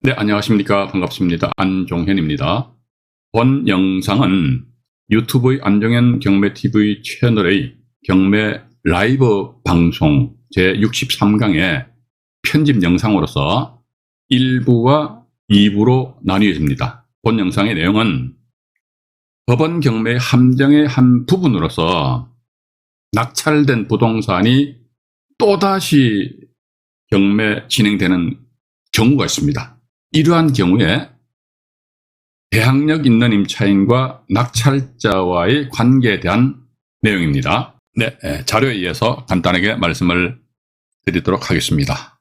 네, 안녕하십니까. 반갑습니다. 안종현입니다. 본 영상은 유튜브의 안종현 경매TV 채널의 경매 라이브 방송 제63강의 편집 영상으로서 1부와 2부로 나뉘어집니다. 본 영상의 내용은 법원 경매 함정의 한 부분으로서 낙찰된 부동산이 또다시 경매 진행되는 경우가 있습니다. 이러한 경우에 대항력 있는 임차인과 낙찰자와의 관계에 대한 내용입니다. 네, 자료에 의해서 간단하게 말씀을 드리도록 하겠습니다.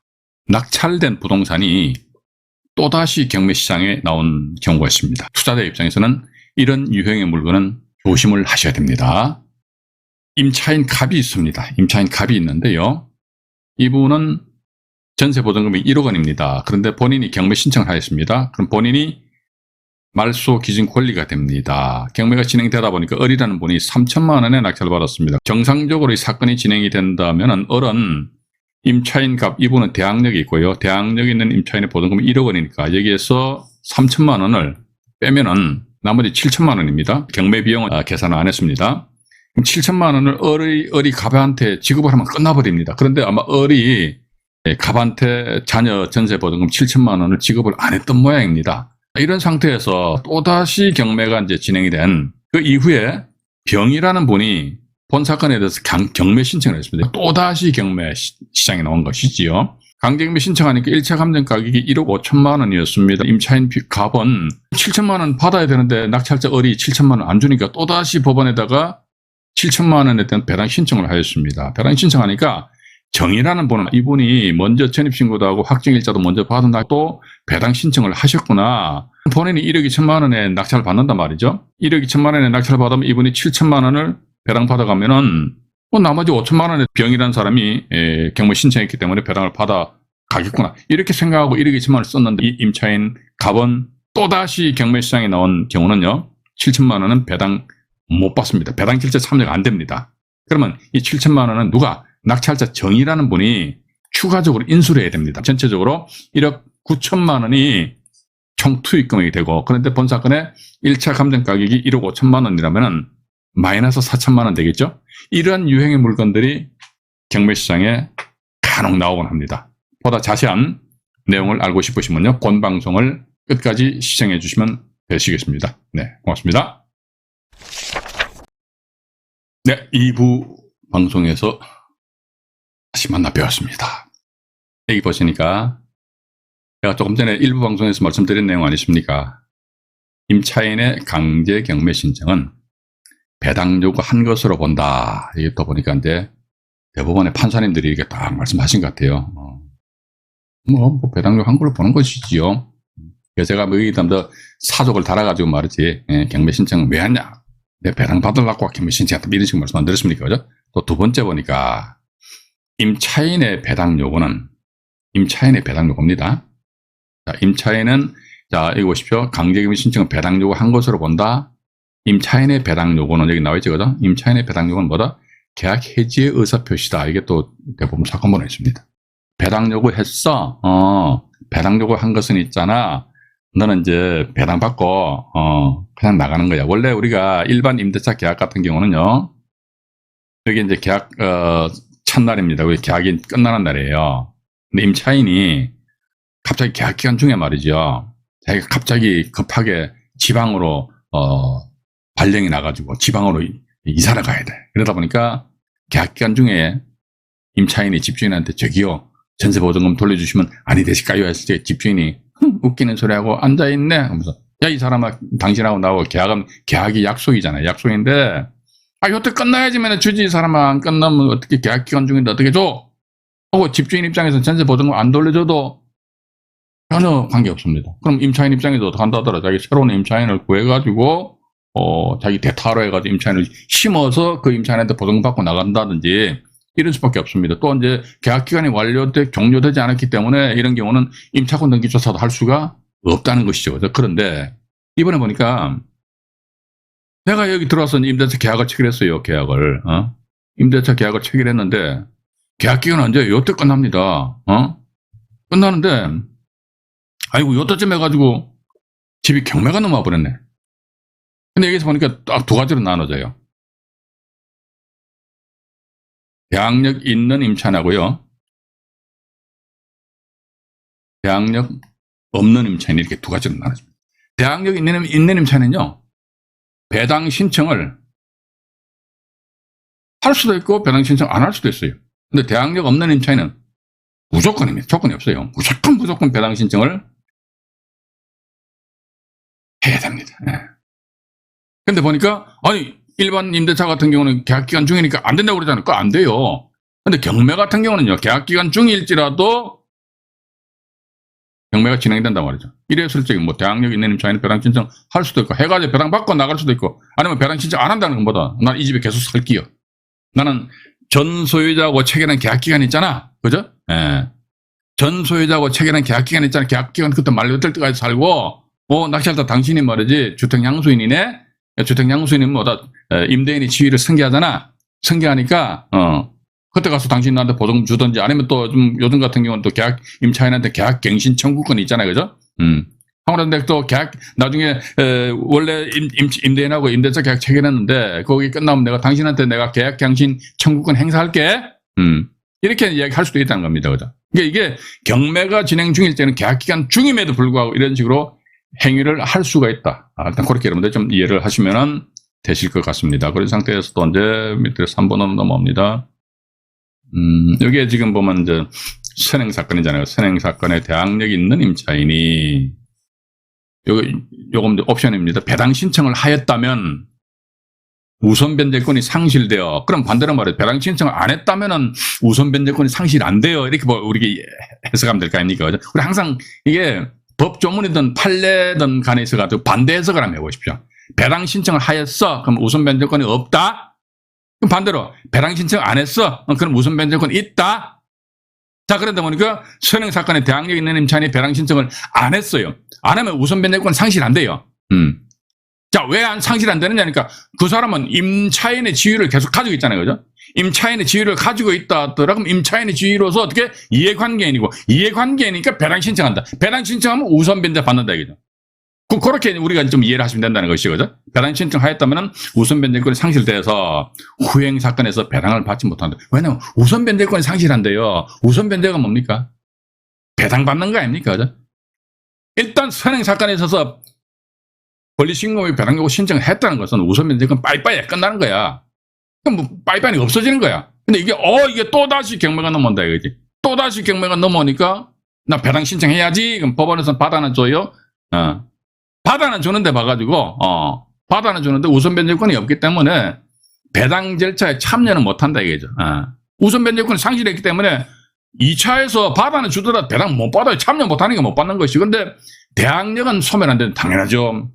낙찰된 부동산이 또다시 경매시장에 나온 경우가 있습니다. 투자자 입장에서는 이런 유형의 물건은 조심을 하셔야 됩니다. 임차인 갑이 있습니다. 임차인 갑이 있는데요. 이분은 전세보증금이 1억 원입니다. 그런데 본인이 경매 신청을 하였습니다. 그럼 본인이 말소 기준 권리가 됩니다. 경매가 진행되다 보니까 을이라는 분이 3천만 원의 낙찰을 받았습니다. 정상적으로 이 사건이 진행이 된다면 을은 임차인 값, 이분은 대항력이 있고요. 대항력이 있는 임차인의 보증금이 1억 원이니까 여기에서 3천만 원을 빼면은 나머지 7천만 원입니다. 경매 비용은 계산을 안 했습니다. 그럼 7천만 원을 을이 갑한테 지급을 하면 끝나버립니다. 그런데 아마 을이 갑한테 자녀 전세보증금 7천만 원을 지급을 안 했던 모양입니다. 이런 상태에서 또다시 경매가 이제 진행이 된 그 이후에 병이라는 분이 본 사건에 대해서 경매 신청을 했습니다. 또다시 경매 시장에 나온 것이지요. 강제경매 신청하니까 1차 감정 가격이 1억 5천만 원이었습니다. 임차인 갑은 7천만 원 받아야 되는데 낙찰자 을이 7천만 원 안 주니까 또다시 법원에다가 7천만 원에 대한 배당 신청을 하였습니다. 배당 신청하니까 정이라는 분은 이분이 먼저 전입신고도 하고 확정일자도 먼저 받은 또 배당 신청을 하셨구나. 본인이 1억 2천만 원에 낙찰을 받는단 말이죠. 1억 2천만 원에 낙찰을 받으면 이분이 7천만 원을 배당 받아가면은 나머지 5천만 원의 병이라는 사람이 경매 신청했기 때문에 배당을 받아 가겠구나. 이렇게 생각하고 1억 2천만 원을 썼는데 이 임차인 갑은 또다시 경매 시장에 나온 경우는요. 7천만 원은 배당 못 받습니다. 배당 결제 참여가 안 됩니다. 그러면 이 7천만 원은 누가? 낙찰자 정이라는 분이 추가적으로 인수를 해야 됩니다. 전체적으로 1억 9천만 원이 총 투입 금액이 되고, 그런데 본 사건의 1차 감정 가격이 1억 5천만 원이라면 마이너스 4천만 원 되겠죠? 이러한 유형의 물건들이 경매시장에 간혹 나오곤 합니다. 보다 자세한 내용을 알고 싶으시면요, 본 방송을 끝까지 시청해 주시면 되시겠습니다. 네, 고맙습니다. 네, 2부 방송에서 다시 만나 뵈었습니다. 여기 보시니까 제가 조금 전에 일부 방송에서 말씀드린 내용 아니십니까? 임차인의 강제 경매 신청은 배당 요구한 것으로 본다. 이게 또 보니까 이제 대법원의 판사님들이 이렇게 딱 말씀하신 것 같아요. 뭐 배당 요구한 걸로 보는 것이지요. 그래서 제가 뭐 여기 더 사족을 달아가지고 말이지, 경매 신청은 왜 하냐? 내 배당 받으려고 경매 신청했다. 이런 식으로 말씀 안 드렸습니까? 그죠? 또 두 번째 보니까 임차인의 배당 요구는 임차인의 배당 요구입니다. 자, 임차인은, 자, 여기 보십시오. 강제경매 신청은 배당 요구한 것으로 본다. 임차인의 배당 요구는 여기 나와 있죠, 그죠? 임차인의 배당 요구는 뭐다? 계약 해지의 의사표시다. 이게 또 대법원 사건번호 있습니다. 배당 요구했어. 배당 요구한 것은 있잖아. 너는 이제 배당 받고, 그냥 나가는 거야. 원래 우리가 일반 임대차 계약 같은 경우는요, 여기 이제 계약, 첫날입니다. 우리 계약이 끝나는 날이에요. 근데 임차인이 갑자기 계약 기간 중에 말이죠. 자기가 갑자기 급하게 지방으로, 발령이 나가지고 지방으로 이사를 가야 돼. 그러다 보니까 계약 기간 중에 임차인이 집주인한테 저기요, 전세보증금 돌려주시면 아니 되실까요? 했을 때 집주인이 웃기는 소리하고 앉아있네 하면서, 야, 이 사람아, 당신하고 나하고 계약이 약속이잖아요. 약속인데, 여태 끝나야지만 주지. 이 사람아, 안 끝나면 어떻게 계약 기간 중인데 어떻게 줘? 하고 집주인 입장에서는 전세보증금 안 돌려줘도 전혀 관계없습니다. 그럼 임차인 입장에서 어떻게 한다더라? 자기 새로운 임차인을 구해가지고 자기 대타로 해가지고 임차인을 심어서 그 임차인한테 보증금 받고 나간다든지 이럴 수밖에 없습니다. 또 이제 계약 기간이 종료되지 않았기 때문에 이런 경우는 임차권 등기조사도 할 수가 없다는 것이죠. 그런데 이번에 보니까 내가 여기 들어와서 임대차 계약을 체결했어요. 계약을. 임대차 계약을 체결했는데 계약 기간은 언제? 요때 끝납니다. 끝나는데 아이고, 요때쯤 해가지고 집이 경매가 넘어와 버렸네. 근데 여기서 보니까 딱 두 가지로 나눠져요. 대항력 있는 임차인하고요. 대항력 없는 임차인 이렇게 두 가지로 나눠집니다. 대항력 있는 임차인은요. 배당 신청을 할 수도 있고 배당 신청 안 할 수도 있어요. 근데 대항력 없는 임차인은 무조건입니다. 조건이 없어요. 무조건 배당 신청을 해야 됩니다. 네. 근데 보니까 아니 일반 임대차 같은 경우는 계약기간 중이니까 안 된다고 그러잖아요. 그거 안 돼요. 근데 경매 같은 경우는요. 계약기간 중일지라도 경매가 진행된단 말이죠. 이랬을 적에 뭐 대항력 있는 임차인은 배당 신청 할 수도 있고 해가지고 배당 받고 나갈 수도 있고 아니면 배당 신청 안 한다는 것보다 난 이 집에 계속 살게요. 나는 전 소유자하고 체결한 계약기간 있잖아. 그죠? 예. 전 소유자하고 체결한 계약기간 있잖아. 계약기간 그때 만료될 때까지 살고 낚시하다 당신이 말이지 주택양수인이네. 주택양수인은 뭐다 임대인이 지위를 승계하잖아. 승계하니까 그때 가서 당신 나한테 보증금 주든지 아니면 또 좀 요즘 같은 경우는 또 임차인한테 계약갱신 청구권이 있잖아요. 그죠? 아무런데 또 나중에 원래 임대인하고 임대차 계약 체결했는데 거기 끝나면 당신한테 내가 계약갱신 청구권 행사할게. 이렇게 이야기할 수도 있다는 겁니다. 그죠? 이게 경매가 진행 중일 때는 계약기간 중임에도 불구하고 이런 식으로 행위를 할 수가 있다. 일단 그렇게 여러분들 좀 이해를 하시면 되실 것 같습니다. 그런 상태에서 또 이제 밑에 3번으로 넘어옵니다. 여기에 지금 보면 이제 선행사건이잖아요. 선행사건에 대항력 있는 임차인이 요건 옵션입니다. 배당 신청을 하였다면 우선 변제권이 상실되어 그럼 반대로 말해 배당 신청을 안 했다면은 우선 변제권이 상실 안 돼요. 이렇게 우리가 해석하면 될 거 아닙니까? 우리 항상 이게 법 조문이든 판례든 간에 있어가지고 반대 해석을 한번 해보십시오. 배당 신청을 하였어. 그럼 우선 변제권이 없다. 그럼 반대로 배당 신청 안 했어. 그럼 우선 변제권이 있다. 자, 그런데 보니까 선행사건에 대항력 있는 임차인이 배당 신청을 안 했어요. 안 하면 우선 변제권 상실 안 돼요. 자, 왜 상실 안 되느냐니까 그 사람은 임차인의 지위를 계속 가지고 있잖아요. 그죠? 임차인의 지위를 가지고 있다 하더라. 그럼 임차인의 지위로서 어떻게 이해관계인이고 이해관계니까 배당 신청한다. 배당 신청하면 우선 변제 받는다 이거죠. 그렇게 우리가 좀 이해를 하시면 된다는 것이죠. 배당 신청하였다면 우선 변제권이 상실돼서 후행 사건에서 배당을 받지 못한다. 왜냐하면 우선 변제권이 상실한대요. 우선 변제가 뭡니까? 배당 받는 거 아닙니까? 그죠? 일단 선행 사건에 있어서 권리신고의 배당 요구 신청을 했다는 것은 우선 변제권 빠이빠이 끝나는 거야. 그럼 뭐 빠이빠이 없어지는 거야. 근데 이게 또다시 경매가 넘어온다 이거지. 또다시 경매가 넘어오니까 나 배당 신청해야지. 그럼 법원에서는 받아는 줘요. 받아는 주는데 봐가지고 받아는 주는데 우선 변제권이 없기 때문에 배당 절차에 참여는 못한다 이거죠. 우선 변제권이 상실했기 때문에 2차에서 받아는 주더라도 배당 못 받아요. 참여 못하는 게 못 받는 것이. 근데 대항력은 소멸 안 되는 당연하죠.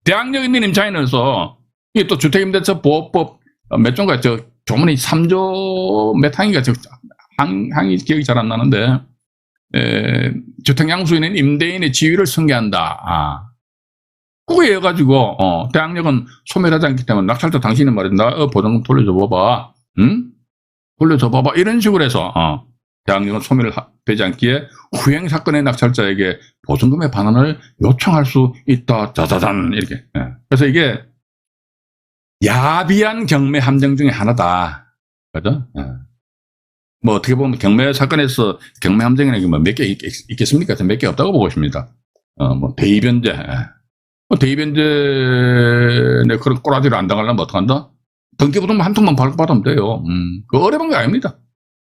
대항력 있는 임차인으로서 이게 또 주택임대차 보호법 몇 조인가 조문이 3조 몇 항인가 항이 기억이 잘 안 나는데 주택양수인은 임대인의 지위를 승계한다. 그거에 가지고 대항력은 소멸하지 않기 때문에 낙찰자 당신은 말이야 나 보증금 돌려줘 봐봐. 돌려줘 봐봐. 이런 식으로 해서 대항력은 소멸되지 않기에 후행 사건의 낙찰자에게 보증금의 반환을 요청할 수 있다. 짜자잔 이렇게. 그래서 이게 야비한 경매 함정 중에 하나다. 그죠? 뭐 어떻게 보면 경매 사건에서 경매 함정이라는 게 뭐 몇 개 있겠습니까? 몇 개 없다고 보고 있습니다. 뭐 대의변제. 대의변제에 그런 꼬라지를 안 당하려면 어떡한다? 등기부등본 한 통만 발급받으면 돼요. 그거 어려운 게 아닙니다.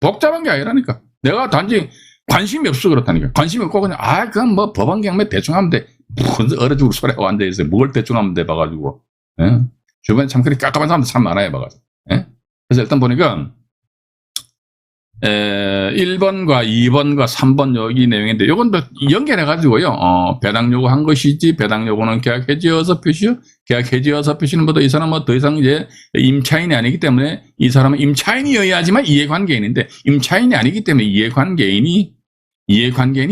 복잡한 게 아니라니까. 내가 단지 관심이 없어 그렇다니까. 관심이 없고 그냥 그건 뭐 법원 경매 대충 하면 돼. 무슨 어려 죽을 소리가 앉아있어요. 뭘 대충 하면 돼 봐가지고. 주변에 참 그렇게 깝깝한 사람들 참 많아요 봐가지고. 그래서 일단 보니까 1번과 2번과 3번 여기 내용인데 요건 또 연결해가지고요. 배당 요구한 것이지 배당 요구는 계약 해지여서 표시요. 계약 해지여서 표시는 뭐더 이 사람은 더 이상 이제 임차인이 아니기 때문에 이 사람은 임차인이어야지만 이해관계인인데 임차인이 아니기 때문에 이해관계인이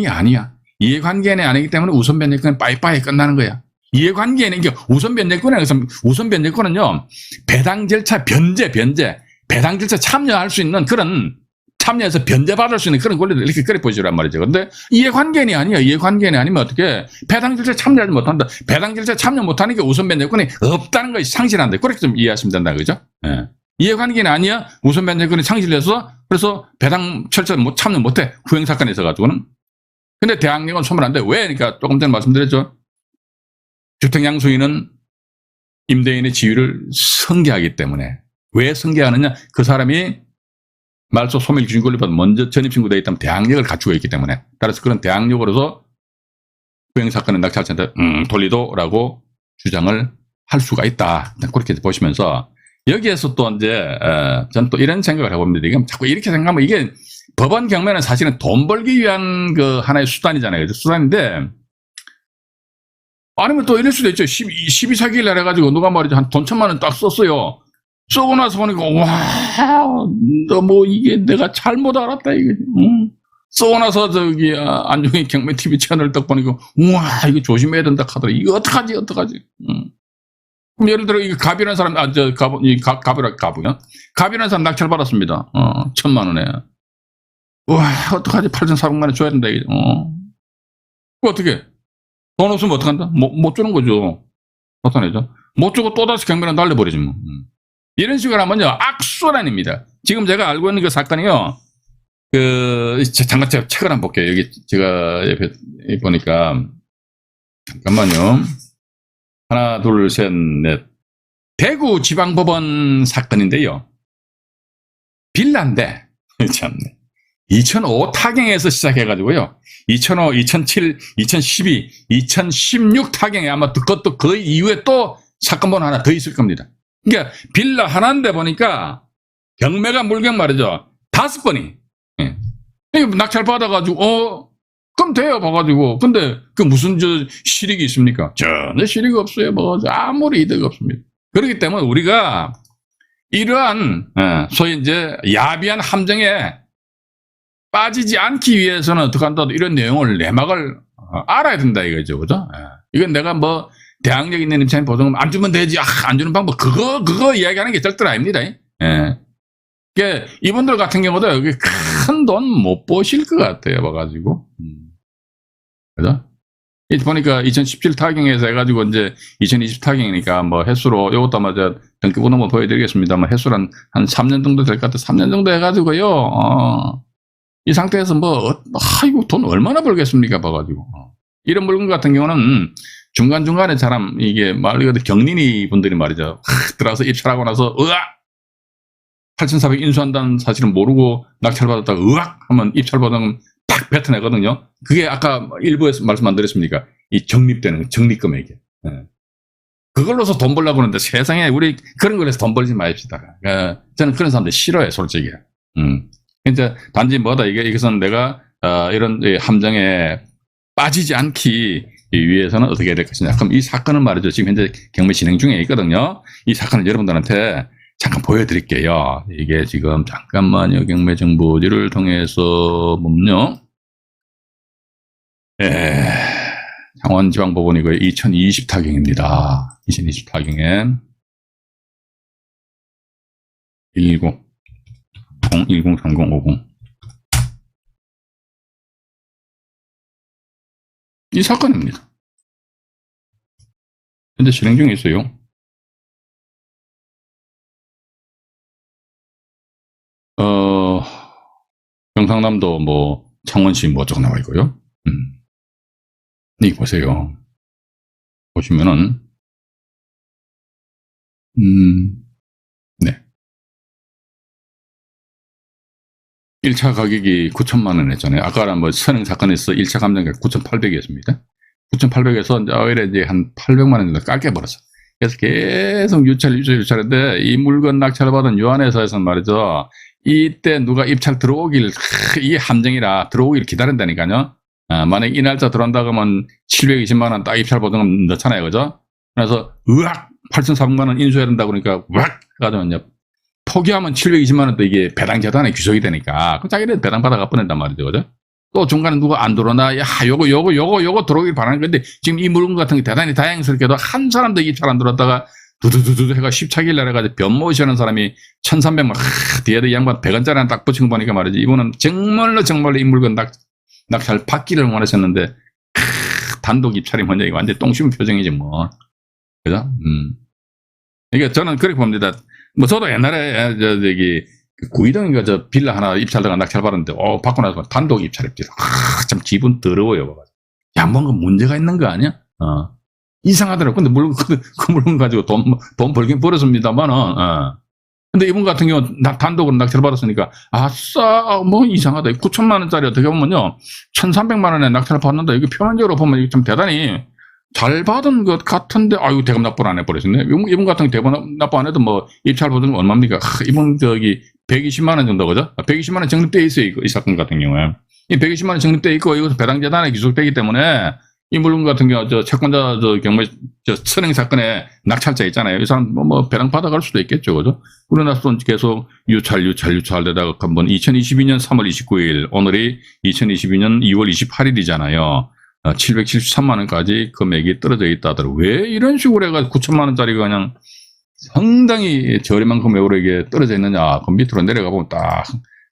아니야. 이해관계인이 아니기 때문에 우선 변제권은 빠이빠이 끝나는 거야. 이해관계인은 우선 변제권이라는 것은 우선 변제권은요 배당 절차 변제 배당 절차 참여할 수 있는 그런 참여해서 변제받을 수 있는 그런 권리를 이렇게 그래 보시란 말이죠. 근데 이해관계인이 아니야. 이해관계인이 아니면 어떻게 배당 절차에 참여하지 못한다. 배당 절차에 참여 못하니까 우선 변제권이 없다는 것이 상실한다. 그렇게 좀 이해하시면 된다. 그죠? 예. 이해관계인이 아니야. 우선 변제권이 상실해서 그래서 배당 절차에 참여 못해. 후행사건이 있어가지고는. 근데 대항력은 소멸 안 돼. 왜? 그러니까 조금 전에 말씀드렸죠. 주택양수인은 임대인의 지위를 승계하기 때문에. 왜 승계하느냐? 그 사람이 말소 소멸 기준 권리보다 먼저 전입신고되어 있다면 대항력을 갖추고 있기 때문에. 따라서 그런 대항력으로서 후행사건의 낙찰자한테 돌리도라고 주장을 할 수가 있다. 그렇게 보시면서 여기에서 또 이제 저는 또 이런 생각을 해봅니다. 이게 자꾸 이렇게 생각하면 이게 법원 경매는 사실은 돈 벌기 위한 그 하나의 수단이잖아요. 수단인데 아니면 또 이럴 수도 있죠. 12사기일 날 해가지고 누가 말이죠. 한 돈 1,000만 원 딱 썼어요. 쓰고 나서 보니까 와, 너 뭐 이게 내가 잘못 알았다 이거. 쓰고 나서 저기 안중에 경매 TV 채널 딱 보니까 우와 이거 조심해야 된다 하더라. 이거 어떡하지. 그럼 예를 들어 이거 갑이라는 사람 갑이라는 사람 낙찰 받았습니다. 1,000만 원에. 와 어떡하지. 8,400만 원 줘야 된다 이거. 어떻게? 돈 없으면 어떡한다? 못 주는 거죠. 나타내죠. 못 주고 또다시 경매를 날려버리지 뭐. 이런 식으로 하면요 악순환입니다. 지금 제가 알고 있는 그 사건이요. 잠깐 제가 책을 한번 볼게요. 여기 제가 옆에 보니까 잠깐만요. 하나, 둘, 셋, 넷. 대구 지방법원 사건인데요. 빌라인데 참네. 2005 타경에서 시작해가지고요. 2005, 2007, 2012, 2016 타경에 아마 그것도 그 이후에 또 사건번 하나 더 있을 겁니다. 그러니까 빌라 하나인데 보니까 경매가 물경 말이죠. 5번이. 예. 낙찰 받아가지고 그럼 돼요 봐가지고. 근데 그 무슨 실익이 있습니까? 전혀 실익이 없어요. 아무리 이득 없습니다. 그렇기 때문에 우리가 이러한 소위 이제 야비한 함정에 빠지지 않기 위해서는 어떻게 한다 이런 내용을 내막을 알아야 된다 이거죠. 그죠? 이건 내가 뭐 대항력 있는 임차인 보증금 안 주면 되지. 안 주는 방법 그거 이야기하는 게 절대 아닙니다. 그러니까 이분들 같은 경우도 여기 큰 돈 못 버실 것 같아요. 봐가지고. 그죠? 보니까 2017 타경에서 해가지고 이제 2020 타경이니까 뭐 횟수로 이것도 아마 등기번호 한번 보여드리겠습니다만 횟수로 한 3년 정도 될 것 같아요. 3년 정도 해가지고요. 이 상태에서 이거 돈 얼마나 벌겠습니까? 봐가지고. 이런 물건 같은 경우는 중간중간에 사람, 이게 말 그대로 경린이 분들이 말이죠. 들어가서 입찰하고 나서, 8,400 인수한다는 사실은 모르고 낙찰받았다가, 하면 입찰받으면 딱 뱉어내거든요. 그게 아까 일부에서 말씀 안 드렸습니까? 이 적립되는, 적립금액이. 그걸로서 돈 벌려고 하는데 세상에 우리 그런 거에서 돈 벌지 마십시다. 저는 그런 사람들 싫어요, 솔직히. 이제 단지 이것은 내가 이런 함정에 빠지지 않기 위해서는 어떻게 해야 될 것이냐. 그럼 이 사건은 말이죠. 지금 현재 경매 진행 중에 있거든요. 이 사건을 여러분들한테 잠깐 보여드릴게요. 이게 지금 잠깐만요. 경매 정보지를 통해서 보면요. 창원지방법원이고요. 2020 타경입니다. 2020 타경에 103050 이 사건입니다. 현재 실행 중에 있어요. 경상남도 창원시 어쩌고 나와 있고요. 이 보세요. 보시면은 네. 1차 가격이 9천만 원 했잖아요. 아까는 선행 사건에서 1차 감정가가 9,800이었습니다. 9,800에서 오히려 이제 한 800만 원 정도 깎여 버렸어. 그래서 계속 유찰인데 이 물건 낙찰을 받은 유한회사에서는 말이죠. 이때 누가 입찰 들어오길, 이 함정이라 들어오길 기다린다니까요. 만약 이 날짜 들어온다고 하면 720만 원 딱 입찰 보증금 넣잖아요. 그죠? 그래서 8,400만 원 인수해야 된다고 그러니까 해가지고 이제 포기하면 720만 원도 이게 배당재단에 귀속이 되니까 그럼 자기는 배당 받아가 보낸단 말이죠. 그죠? 또 중간에 누가 안 들어오나, 요거 들어오길 바라는 건데, 지금 이 물건 같은 게 대단히 다행스럽게도 한 사람도 입찰 안 들어왔다가 두두두두 해가 14길 날 해가지고 변모시하는 사람이 1300만, 뒤에도 이 양반 100원짜리 하나 딱 붙인 거 보니까 말이지. 이분은 정말로 이 물건 낙찰 받기를 원하셨는데, 단독 입찰이 먼저 완전 똥심 표정이지 뭐. 그죠? 이게 저는 그렇게 봅니다. 뭐 저도 옛날에 저기 구이동인가 저 빌라 하나 입찰다가 낙찰 받았는데 받고 나서 단독 입찰입니다. 참 기분 더러워요. 야, 뭔가 문제가 있는 거 아니야? 이상하더라고. 근데 물론 그 물건 가지고 돈 벌긴 벌었습니다만은. 근데 이분 같은 경우는 단독으로 낙찰 받았으니까 아싸 뭐 이상하다. 9천만 원짜리 어떻게 보면요 1,300만 원에 낙찰 받는다. 이게 표면적으로 보면 이게 좀 대단히 잘 받은 것 같은데 아유 대금 납부를 안 해버렸네. 이분 같은 경우 대금 납부 안 해도 뭐 입찰 보증 얼마입니까? 이분 저기 120만 원 정도 그죠? 120만 원 적립돼 있어요. 이 사건 같은 경우에 이 120만 원 적립돼 있고 이것은 배당재단에 기속되기 때문에 이 물건 같은 경우 저 채권자 저 경매 저 선행 사건에 낙찰자 있잖아요. 이 사람 뭐 배당 받아갈 수도 있겠죠, 그죠? 그러나서 계속 유찰되다가 한번 2022년 3월 29일 오늘이 2022년 2월 28일이잖아요. 773만 원까지 금액이 떨어져 있다더라고요. 왜 이런 식으로 해가지고 9천만 원짜리가 그냥 상당히 저렴한 금액으로 이게 떨어져 있느냐. 그 밑으로 내려가 보면 딱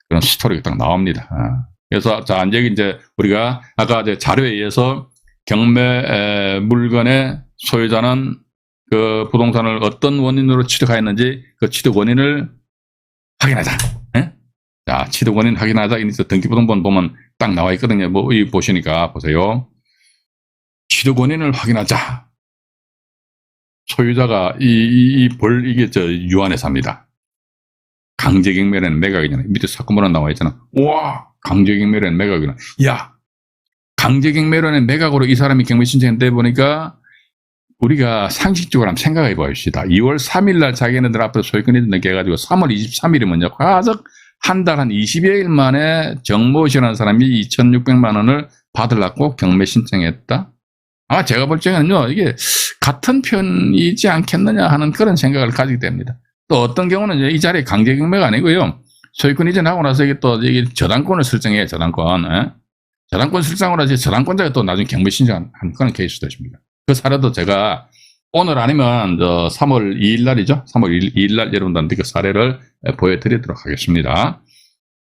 그런 스토리가 딱 나옵니다. 그래서 자, 이제 우리가 아까 이제 자료에 의해서 경매 물건의 소유자는 그 부동산을 어떤 원인으로 취득하였는지 그 취득 원인을 확인하자. 자, 취득 원인 확인하자. 이제 등기부등본 보면 딱 나와 있거든요. 뭐, 이 보시니까 보세요. 취득 원인을 확인하자. 소유자가 이게 유한해서 합니다. 강제경매라는 매각이잖아요. 밑에 사건번호 나와 있잖아. 우와! 강제경매라는 매각이잖아. 야! 강제경매라는 매각으로 이 사람이 경매 신청했는데 보니까 우리가 상식적으로 한번 생각해 봅시다. 2월 3일 날 자기네들 앞으로 소유권이 등록해 가지고 3월 23일이면요. 과적 한 달 한 20여일 만에 정모시라는 사람이 2,600만 원을 받으려고 경매 신청했다. 아마 제가 볼 적에는요, 이게 같은 편이지 않겠느냐 하는 그런 생각을 가지게 됩니다. 또 어떤 경우는 이 자리에 강제 경매가 아니고요, 소유권 이전하고 나서 이게 또 이게 저당권을 설정해요, 저당권. 저당권 설정을 하지 저당권자가 또 나중에 경매 신청한 그런 케이스도 있습니다. 그 사례도 제가 오늘 아니면 3월 2일 날이죠. 3월 2일 날 여러분들한테 그 사례를 보여드리도록 하겠습니다.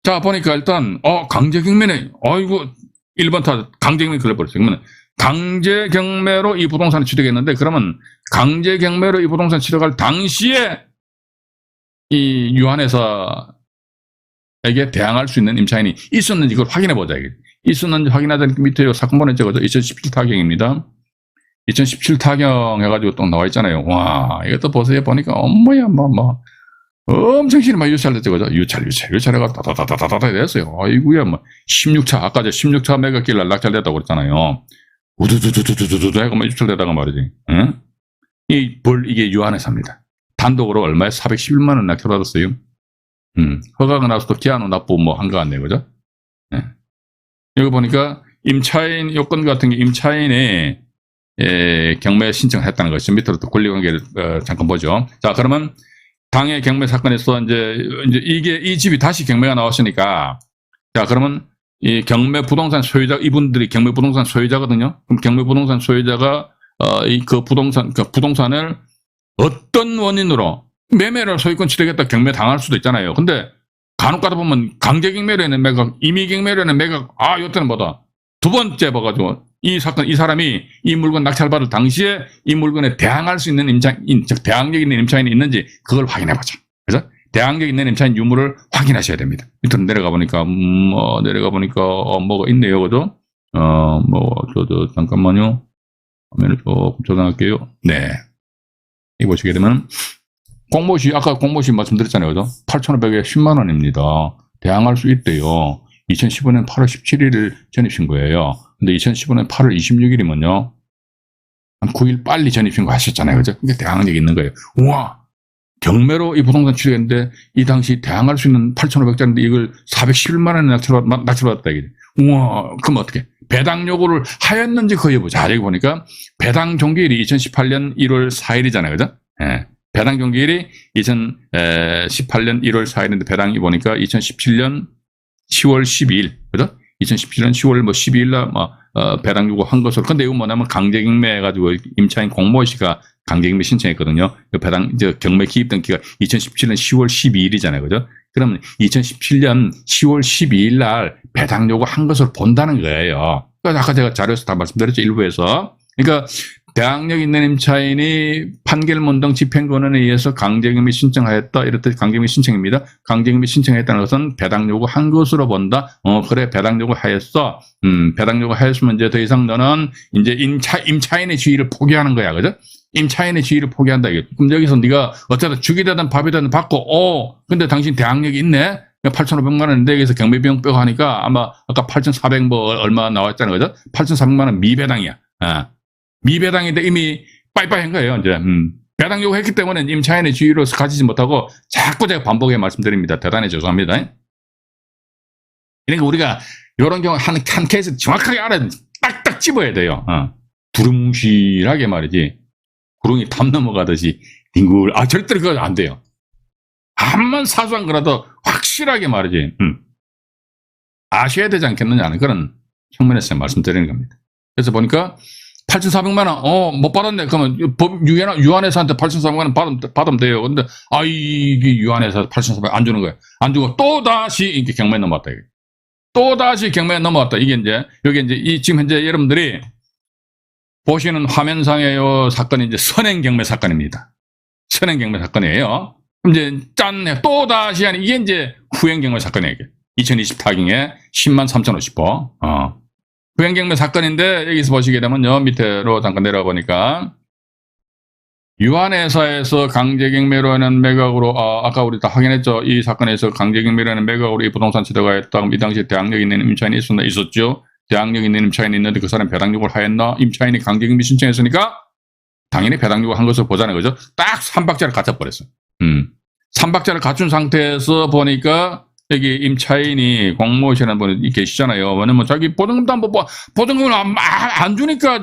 자, 보니까 일단 강제경매네. 아이고 1번 타 강제경매 걸려버렸어요. 그러면 강제경매로 이 부동산을 취득했는데 그러면 강제경매로 이 부동산 취득할 당시에 이 유한회사에게 대항할 수 있는 임차인이 있었는지 그걸 확인해보자. 있었는지 확인하자니까 밑에 사건번호 적어서 2017 타경입니다. 2017 타경 해가지고 또 나와 있잖아요. 와, 이것도 보세요. 보니까, 엄마야, 엄청 심한 유찰됐죠. 그죠? 유찰해가 다다다다다다 됐어요. 아이구야, 16차, 아까 16차 매각길 날 낙찰됐다고 그랬잖아요. 우두두두두두두두 해가 유찰되다가 말이지. 응? 이게 유한회사입니다. 단독으로 얼마에 411만 원 낙찰받았어요. 허가가 나서도 기한후 납부 한 거 같네요. 그죠? 네. 여기 보니까 임차인 요건 같은 게 임차인이 경매 신청을 했다는 것이죠. 밑으로 또 권리관계를 잠깐 보죠. 자, 그러면 당해 경매 사건에서 이제 이 집이 다시 경매가 나왔으니까, 자, 그러면 이 경매 부동산 소유자, 이분들이 경매 부동산 소유자거든요. 그럼 경매 부동산 소유자가 그 부동산을 어떤 원인으로 매매를 소유권 취득했다 경매 당할 수도 있잖아요. 근데 간혹 가다 보면 강제경매라는 매각, 임의경매라는 매각, 요때는 뭐다. 두 번째 봐가지고 이 사람이 이 물건 낙찰받을 당시에 이 물건에 대항할 수 있는 즉 대항력 있는 임차인이 있는지 그걸 확인해보자. 그래서 대항력 있는 임차인 유무를 확인하셔야 됩니다. 밑으로 내려가 보니까 뭐가 있네요, 그죠? 잠깐만요. 화면을 조금 조정할게요. 네. 이 보시게 되면 공모시, 아까 공모시 말씀드렸잖아요, 그죠? 8,500에 10만 원입니다. 대항할 수 있대요. 2015년 8월 17일 전입신고예요. 근데 2015년 8월 26일이면요. 한 9일 빨리 전입신고 하셨잖아요. 그죠? 그게 대항력이 있는 거예요. 우와! 경매로 이 부동산 취득했는데 이 당시 대항할 수 있는 8,500짜리인데 이걸 411만 원에 낙찰받았다. 이게. 우와! 그럼 어떻게? 배당 요구를 하였는지 그거 여보자. 여기 보니까 배당 종기일이 2018년 1월 4일이잖아요. 그죠? 예. 배당 종기일이 2018년 1월 4일인데 배당이 보니까 2017년 10월 12일, 그죠? 2017년 10월 12일 날 배당 요구한 것으로. 근데 이건 뭐냐면 강제경매 해가지고 임차인 공모 씨가 강제경매 신청했거든요. 그 경매 기입 등기가 2017년 10월 12일이잖아요. 그죠? 그러면 2017년 10월 12일 날 배당 요구한 것을 본다는 거예요. 그러니까 아까 제가 자료에서 다 말씀드렸죠. 일부에서. 그러니까 대항력 있는 임차인이 판결문 등 집행권에 의해서 강제경매 신청하였다. 이렇듯 강제경매 신청입니다. 강제경매 신청했다는 것은 배당 요구한 것으로 본다. 그래 배당 요구하였어. 배당 요구하였으면 이제 더 이상 너는 이제 임차인의 지위를 포기하는 거야. 그죠? 임차인의 지위를 포기한다. 그럼 여기서 네가 어쨌든 죽이 되든 밥이 되든 받고 근데 당신 대항력이 있네. 8,500만 원인데 여기서 경매비용 빼고 하니까 아마 아까 8,400 뭐 얼마 나왔잖아요. 그죠? 8,400만 원 미배당이야. 미배당인데 이미 빠이빠이 한 거예요. 이제 배당 요구했기 때문에 임차인의 지위로서 가지지 못하고 자꾸 제가 반복해 말씀드립니다. 대단히 죄송합니다. 그러니까 우리가 이런 경우 한 케이스 정확하게 알아야 딱딱 집어야 돼요. 두루뭉실하게 말이지. 구렁이 담 넘어가듯이 뒹굴. 절대로 그거 안 돼요. 암만 사소한 거라도 확실하게 말이지. 아셔야 되지 않겠느냐는 그런 측면에서 말씀드리는 겁니다. 그래서 보니까 8,400만 원, 못 받았네. 그러면 유한회사한테 8,400만 원 받으면 돼요. 근데, 이게 유한회사 8,400만 원 안 주는 거예요. 안 주고 또 다시 이게 경매에 넘어왔다. 이게. 또 다시 경매에 넘어왔다. 이게 이제, 여기 이제, 지금 현재 여러분들이 보시는 화면상의 요 사건이 이제 선행경매 사건입니다. 선행경매 사건이에요. 그럼 이제, 또 다시 하니, 이게 이제 후행경매 사건이에요. 2024경에 103,050호. 후행경매 사건인데 여기서 보시게 되면요. 밑으로 잠깐 내려가 보니까 유한회사에서 강제경매로 하는 매각으로 아까 우리 다 확인했죠. 이 사건에서 강제경매로 하는 매각으로 이 부동산 취득가 했다. 그럼 이 당시에 대항력 있는 임차인이 있었죠. 대항력 있는 임차인이 있는데 그 사람이 배당 요구를 하였나? 임차인이 강제경매 신청했으니까 당연히 배당 요구한 것을 보잖아요. 그죠? 딱 3박자를 갖춰버렸어요. 3박자를 갖춘 상태에서 보니까 여기 임차인이 공모하시는 분이 계시잖아요. 왜냐면 자기 보증금도 안 받고, 보증금을 안 주니까,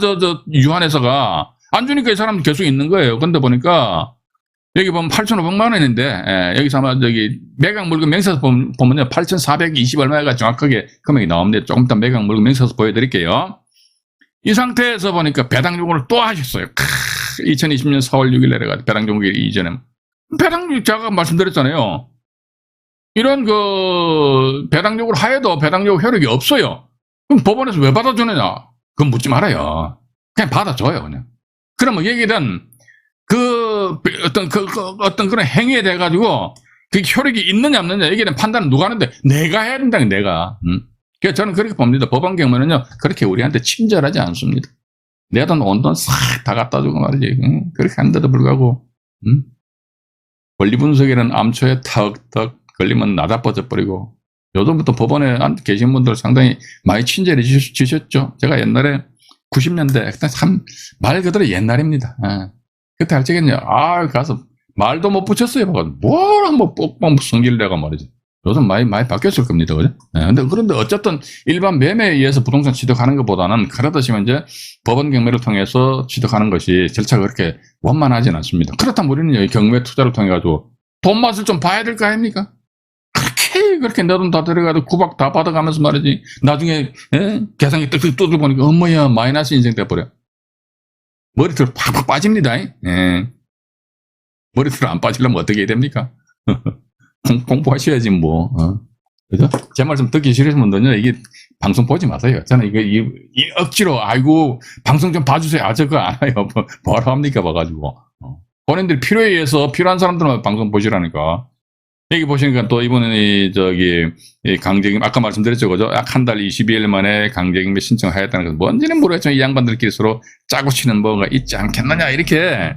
유한회사가, 안 주니까 이 사람 계속 있는 거예요. 근데 보니까, 여기 보면 8,500만 원인데, 여기서 아마 매각 물건 명세서 보면요. 8,420 얼마가 정확하게 금액이 나옵니다. 조금 이따 매각 물건 명세서 보여드릴게요. 이 상태에서 보니까 배당 요구를 또 하셨어요. 2020년 4월 6일 내려가 배당 요구 이전에. 배당, 제가 말씀드렸잖아요. 이런 배당 요구를 하여도 배당 요구 효력이 없어요. 그럼 법원에서 왜 받아주느냐? 그건 묻지 말아요. 그냥 받아줘요, 그냥. 그러면 얘기는 어떤 그런 행위에 대해 가지고 그 효력이 있느냐 없느냐 얘기에 대한 판단은 누가 하는데 내가 해야 된다는 내가. 그래서 저는 그렇게 봅니다. 법원 경우는요 그렇게 우리한테 친절하지 않습니다. 내 돈 온 돈 싹 다 갖다 주고 말이지. 그렇게 한데도 불구하고 권리 분석이라는 암초에 턱턱 걸리면 나다빠져 버리고 요즘부터 법원에 계신 분들 상당히 많이 친절해 주셨죠. 제가 옛날에 90년대 말 그대로 옛날입니다. 그때 할 적에는요. 가서 말도 못 붙였어요. 뭐랑 뭐 뻑뻑 성질을 내가 말이지. 요즘 많이 바뀌었을 겁니다. 그죠? 그런데 어쨌든 일반 매매에 의해서 부동산 취득하는 것보다는 그러듯이면 이제 법원 경매를 통해서 취득하는 것이 절차가 그렇게 원만하진 않습니다. 그렇다면 우리는 경매 투자를 통해 가지고 돈 맛을 좀 봐야 될 거 아닙니까? 그렇게 내 돈 다 들어가도 구박 다 받아가면서 말이지. 나중에 계산기 뜩뜩 뜯어보니까 어머야 마이너스 인생 돼버려. 머리털 팍팍 빠집니다. 머리털 안 빠지려면 어떻게 해야 됩니까? 공부하셔야지 뭐. 그죠? 제 말씀 듣기 싫으신 분들은요 이게 방송 보지 마세요. 저는 이 억지로 방송 좀 봐주세요. 저거 안 해요. 뭐라 합니까 봐가지고. 본인들 필요에 의해서 필요한 사람들만 방송 보시라니까. 여기 보시니까 또 이번에 강제경매 아까 말씀드렸죠. 그죠? 약 한 달 22일 만에 강제경매 신청을 하였다는 것은 뭔지는 모르겠지만 이 양반들끼리 서로 짜고 치는 뭐가 있지 않겠느냐 이렇게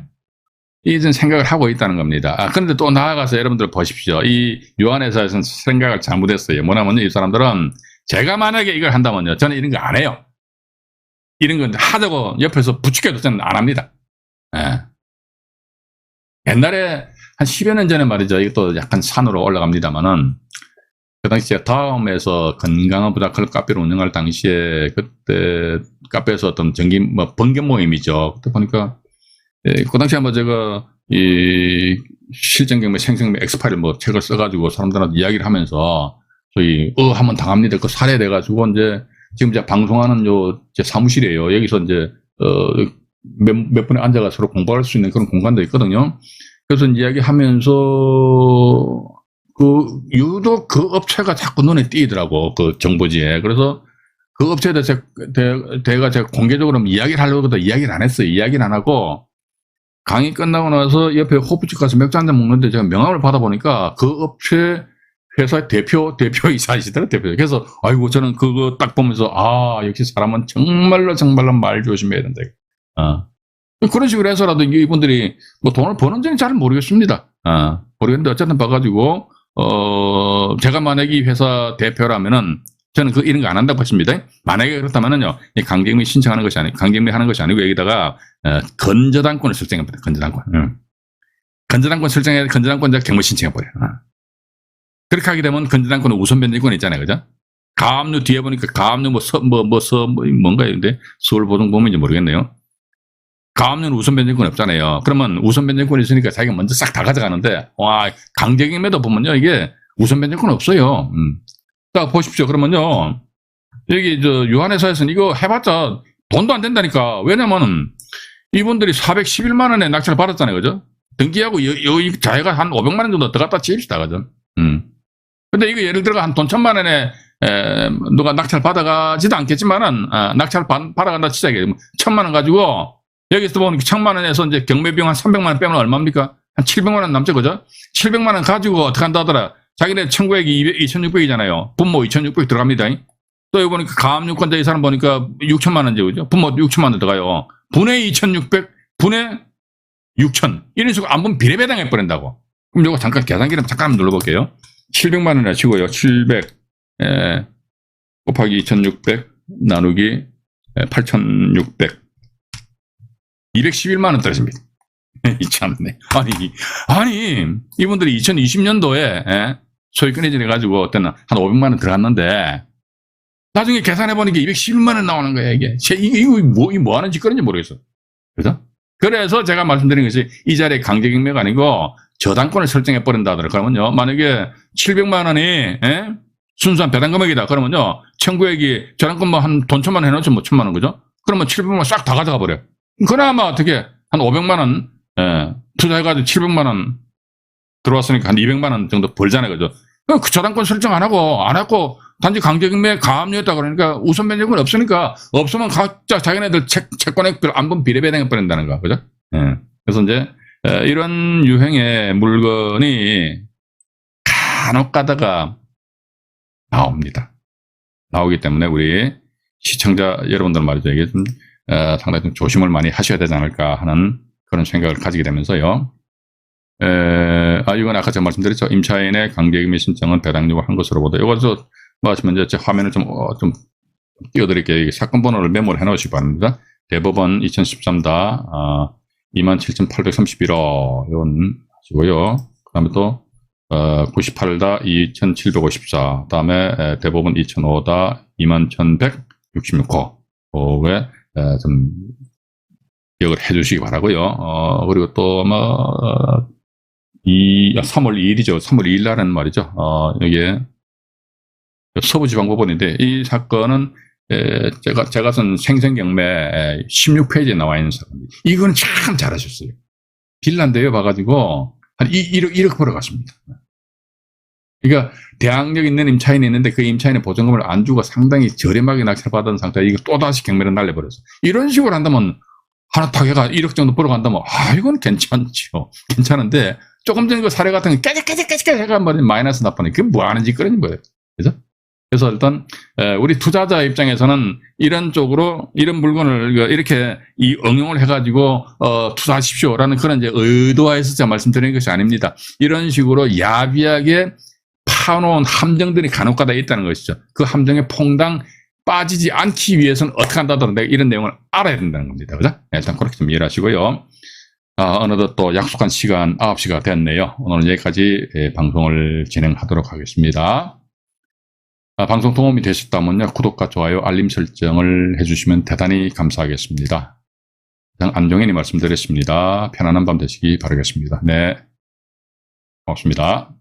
이런 생각을 하고 있다는 겁니다. 그런데 또 나아가서 여러분들 보십시오. 이 유한회사에서는 생각을 잘못했어요. 뭐냐면요. 이 사람들은 제가 만약에 이걸 한다면요. 저는 이런 거 안 해요. 이런 건 하자고 옆에서 부추겨도 저는 안 합니다. 옛날에 한 10여 년 전에 말이죠. 이것도 약간 산으로 올라갑니다만은, 그 당시에 다음에서 건강한 부자클럽 카페를 운영할 당시에, 그때 카페에서 어떤 번개 모임이죠. 그때 보니까, 그 당시에 제가 실전경매, 생생경매 엑스파일 책을 써가지고 사람들한테 이야기를 하면서, 한번 당합니다. 그 사례돼가지고, 지금 방송하는 제 사무실이에요. 여기서 몇 분에 앉아가 서로 공부할 수 있는 그런 공간도 있거든요. 그래서 이야기하면서 유독 그 업체가 자꾸 눈에 띄더라고, 그 정보지에. 그래서 그 업체에 대해서 제가 공개적으로 이야기를 하려고 해도 이야기를 안 했어요. 이야기를 안 하고, 강의 끝나고 나서 옆에 호프집 가서 맥주 한잔 먹는데 제가 명함을 받아보니까 그 업체 회사 대표이사시더라고요, 대표. 그래서, 아이고, 저는 그거 딱 보면서, 역시 사람은 정말로 말 조심해야 된다. 그런 식으로 해서라도 이분들이 뭐 돈을 버는지는 잘 모르겠습니다. 모르겠는데 어쨌든 봐가지고, 제가 만약에 이 회사 대표라면은 저는 이런 거 안 한다고 했습니다. 만약에 그렇다면은요, 강제징용 신청하는 것이 아니고, 강제징용 하는 것이 아니고, 여기다가, 건저당권을 설정해버려요, 건저당권. 건저당권 설정해, 건저당권자 경무 신청해버려요. 그렇게 하게 되면 건저당권은 우선 변제권 있잖아요, 그죠? 가압류 뒤에 보니까 가압류 뭔가 있는데, 서울보증보험인지 모르겠네요. 가압류는 우선 변제권 없잖아요. 그러면 우선 변제권이 있으니까 자기가 먼저 싹 다 가져가는데, 강제징용에도 보면요, 이게 우선 변제권 없어요. 자, 보십시오. 그러면요, 여기 유한회사에서는 이거 해봤자 돈도 안 된다니까. 왜냐면은 이분들이 411만 원에 낙찰을 받았잖아요, 그죠? 등기하고 여기 자기가 한 500만 원 정도 더 갖다 칩시다, 그죠? 근데 이거 예를 들어 한 돈 1,000만 원에 누가 낙찰 받아가지도 않겠지만은, 낙찰 받아간다 치자. 1,000만 원 가지고 여기서 보면 1,000만 원에서 이제 경매비용 한 300만 원 빼면 얼마입니까? 한 700만 원 남죠, 그죠? 700만 원 가지고 어떻게 한다 하더라. 자기네 청구액이 2,600이잖아요. 분모 2,600 들어갑니다. 또 여기 보니까 가압류권자 이 사람 보니까 6,000만 원이죠, 그죠? 분모 6,000만 원 들어가요. 분의 2,600, 분의 6,000. 이런 식으로 안분 비례배당해 버린다고. 그럼 이거 잠깐 계산기를 잠깐 한번 눌러볼게요. 700만 원이라 치고요. 700 곱하기 2,600 나누기 8,600 211만 원 떨어집니다. 참네. 아니 이분들이 2020년도에 소위 끊어져 가지고 때는 한 500만 원 들어갔는데 나중에 계산해 보니까 211만 원 나오는 거야 이게. 이거 뭐 하는 짓거리인지 모르겠어. 그죠? 그래서 제가 말씀드린 것이 이 자리에 강제경매가 아니고 저당권을 설정해 버린다 하더라고요. 그러면요, 만약에 700만 원이 순수한 배당 금액이다. 그러면요, 청구액이 저당권 뭐 한 돈 1,000만 원 해놓죠, 뭐 1,000만 원, 그죠? 그러면 700만 원 싹 다 가져가 버려. 그나마 어떻게 한 500만 원 투자해가지고 700만 원 들어왔으니까 한 200만 원 정도 벌잖아요, 그죠? 그 저당권 설정 안 하고 단지 강제경매 가압류였다 그러니까 우선 변제권 없으니까 없으면 각자 자기네들 채권액별 안분 비례배당해 버린다는 거, 그죠? 그래서 이제 이런 유행의 물건이 간혹 가다가 나오기 때문에 우리 시청자 여러분들 말이죠, 이게 좀 상당히 좀 조심을 많이 하셔야 되지 않을까 하는 그런 생각을 가지게 되면서요. 이건 아까 제가 말씀드렸죠. 임차인의 강제경매 신청은 배당 요구한 것으로 보다. 이거 하시면 이제 제 화면을 좀 띄워드릴게요. 이게 사건 번호를 메모를 해 놓으시기 바랍니다. 대법원 2013다 27,831호 이건 하시고요. 그 다음에 또 98다 2,754 다음에 대법원 2005다 21,166호 에 좀 기억을 해 주시기 바라고요. 그리고 또 아마 3월 2일이죠. 3월 2일 날은 말이죠. 여기에 서부지방법원인데 이 사건은 제가 쓴 생생경매 16페이지에 나와 있는 사건입니다. 이건 참 잘하셨어요. 빌란데요 봐가지고 한 1억 벌어갔습니다. 그러니까 대항력 있는 임차인이 있는데 그 임차인의 보증금을 안 주고 상당히 저렴하게 낙찰받은 상태에 이거 또다시 경매를 날려버렸어. 이런 식으로 한다면 하나 딱 해가 1억 정도 벌어간다면 이건 괜찮죠. 괜찮은데 조금 전에 그 사례 같은 거 깨끗 해가 마이너스 나빠네. 그게 뭐 하는 짓거리인 거예요. 그죠? 그래서 일단 우리 투자자 입장에서는 이런 쪽으로 이런 물건을 이렇게 응용을 해가지고 투자하십시오라는 그런 이제 의도하에서 제가 말씀드리는 것이 아닙니다. 이런 식으로 야비하게 파놓은 함정들이 간혹가다 있다는 것이죠. 그 함정에 퐁당 빠지지 않기 위해서는 어떻게 한다더라 내가 이런 내용을 알아야 된다는 겁니다. 그죠? 일단 그렇게 좀 이해를 하시고요. 어느덧 또 약속한 시간 9시가 됐네요. 오늘은 여기까지 방송을 진행하도록 하겠습니다. 방송 도움이 되셨다면요, 구독과 좋아요, 알림 설정을 해주시면 대단히 감사하겠습니다. 안종현이 말씀드렸습니다. 편안한 밤 되시기 바라겠습니다. 네, 고맙습니다.